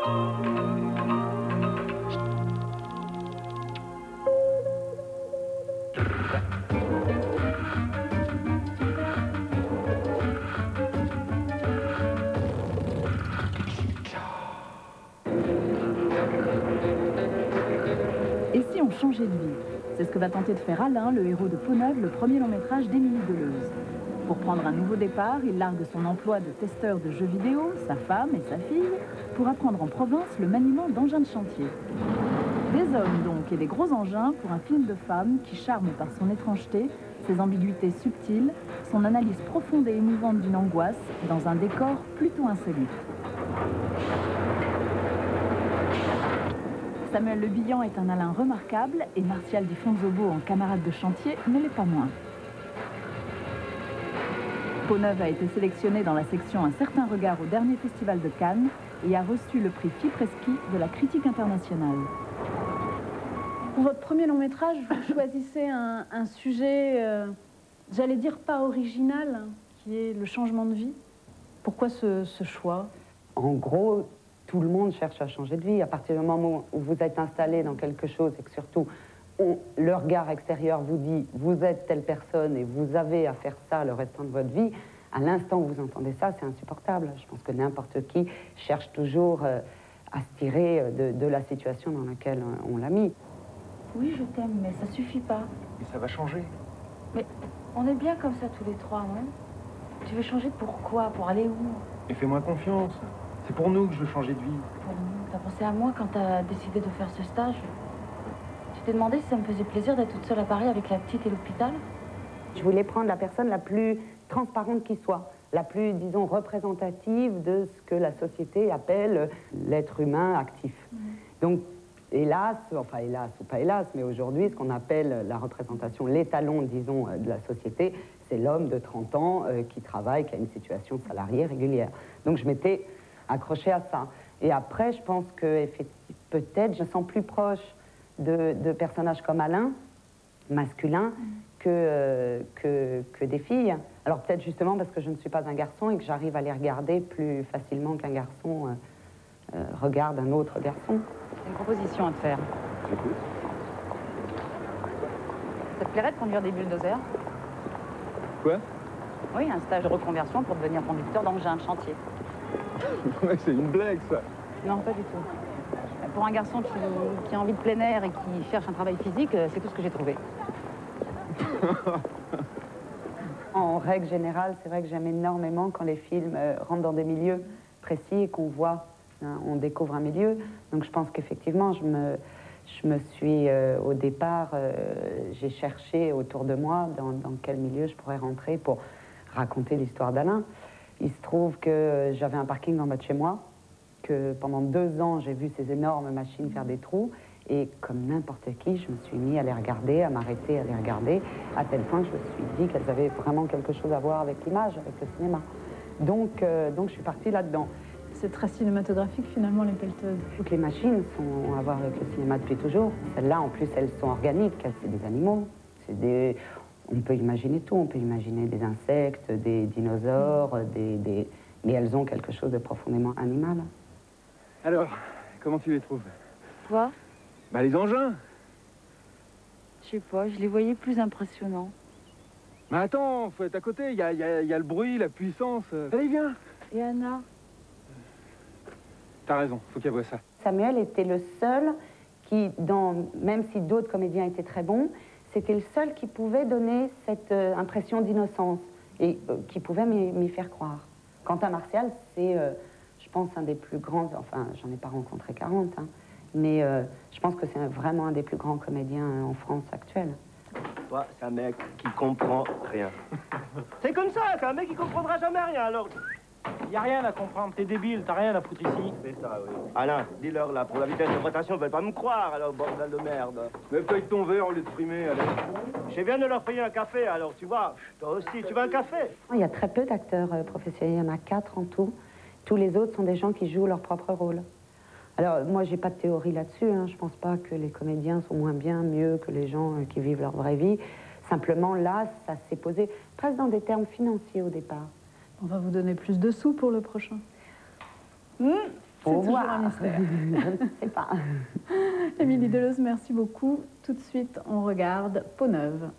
Et si on changeait de vie? C'est ce que va tenter de faire Alain, le héros de Peau-Neuve, le premier long métrage d'Émilie Deleuze. Pour prendre un nouveau départ, il largue son emploi de testeur de jeux vidéo, sa femme et sa fille, pour apprendre en province le maniement d'engins de chantier. Des hommes donc et des gros engins pour un film de femme qui charme par son étrangeté, ses ambiguïtés subtiles, son analyse profonde et émouvante d'une angoisse dans un décor plutôt insolite. Samuel Le Bihan est un Alain remarquable et Martial Di Fonzobo en camarade de chantier ne l'est pas moins. Peau-Neuve a été sélectionné dans la section Un certain regard au dernier festival de Cannes et a reçu le prix Fipreschi de la critique internationale. Pour votre premier long métrage, vous choisissez un sujet, j'allais dire pas original, qui est le changement de vie. Pourquoi ce choix? En gros, tout le monde cherche à changer de vie. À partir du moment où vous êtes installé dans quelque chose et que surtout le regard extérieur vous dit vous êtes telle personne et vous avez à faire ça le restant de votre vie, à l'instant où vous entendez ça, c'est insupportable. Je pense que n'importe qui cherche toujours à se tirer de la situation dans laquelle on l'a mis. Oui, je t'aime, mais ça suffit pas. Et ça va changer. Mais on est bien comme ça tous les trois, non? Tu veux changer pourquoi? Pour aller où? Et fais-moi confiance. C'est pour nous que je veux changer de vie. Pour nous? T'as pensé à moi quand t'as décidé de faire ce stage? Tu t'es demandé si ça me faisait plaisir d'être toute seule à Paris avec la petite et l'hôpital? Je voulais prendre la personne la plus transparente qui soit, la plus, disons, représentative de ce que la société appelle l'être humain actif. Donc, hélas, enfin hélas ou pas hélas, mais aujourd'hui, ce qu'on appelle la représentation, l'étalon, disons, de la société, c'est l'homme de 30 ans qui travaille, qui a une situation salariée régulière. Donc je m'étais accrochée à ça. Et après, je pense que peut-être je me sens plus proche de personnages comme Alain, masculins, que des filles. Alors peut-être justement parce que je ne suis pas un garçon et que j'arrive à les regarder plus facilement qu'un garçon regarde un autre garçon. J'ai une proposition à te faire. J'écoute. Ça te plairait de conduire des bulldozers? Quoi? Oui, un stage de reconversion pour devenir conducteur d'engin de chantier. Ouais, c'est une blague, ça. Non, pas du tout. Pour un garçon qui a envie de plein air et qui cherche un travail physique, c'est tout ce que j'ai trouvé. En règle générale, c'est vrai que j'aime énormément quand les films rentrent dans des milieux précis et qu'on voit, hein, on découvre un milieu. Donc je pense qu'effectivement, je me suis, au départ, j'ai cherché autour de moi dans quel milieu je pourrais rentrer pour raconter l'histoire d'Alain. Il se trouve que j'avais un parking en bas de chez moi, que pendant 2 ans, j'ai vu ces énormes machines faire des trous. Et comme n'importe qui, je me suis mis à les regarder, à m'arrêter, à les regarder, à tel point que je me suis dit qu'elles avaient vraiment quelque chose à voir avec l'image, avec le cinéma. Donc je suis partie là-dedans. C'est très cinématographique finalement, les pelleteuses. Toutes les machines sont à voir avec le cinéma depuis toujours. Celles-là, en plus, elles sont organiques, c'est des animaux. On peut imaginer tout, on peut imaginer des insectes, des dinosaures, mais elles ont quelque chose de profondément animal. Alors, comment tu les trouves? Quoi? Bah les engins. Je sais pas, je les voyais plus impressionnants. Mais attends, faut être à côté, il y a le bruit, la puissance. Allez, viens. Et Anna? T'as raison, faut qu'elle voie ça. Samuel était le seul qui, même si d'autres comédiens étaient très bons, c'était le seul qui pouvait donner cette impression d'innocence et qui pouvait m'y faire croire. Quant à Martial, c'est, je pense, un des plus grands, enfin, j'en ai pas rencontré 40, hein, mais je pense que c'est vraiment un des plus grands comédiens en France actuelle. Toi, c'est un mec qui comprend rien. C'est comme ça, c'est un mec qui comprendra jamais rien, alors... Y a rien à comprendre, t'es débile, t'as rien à foutre ici. C'est ça, oui. Alain, dis-leur là, pour la vitesse de rotation, ils veulent pas me croire, alors, bordel de merde. Lève-toi avec ton verre au lieu de frimer, allez. Je viens de leur payer un café, alors, tu vois, toi aussi, tu veux un café? Il y a très peu d'acteurs professionnels, il y en a 4 en tout. Tous les autres sont des gens qui jouent leur propre rôle. Alors, moi, j'ai pas de théorie là-dessus, hein. Je pense pas que les comédiens sont moins bien, mieux que les gens qui vivent leur vraie vie. Simplement, là, ça s'est posé presque dans des termes financiers au départ. On va vous donner plus de sous pour le prochain. Faut toujours voir. un mystère. Je ne sais pas. Émilie Deleuze, merci beaucoup. Tout de suite, on regarde Peau-Neuve.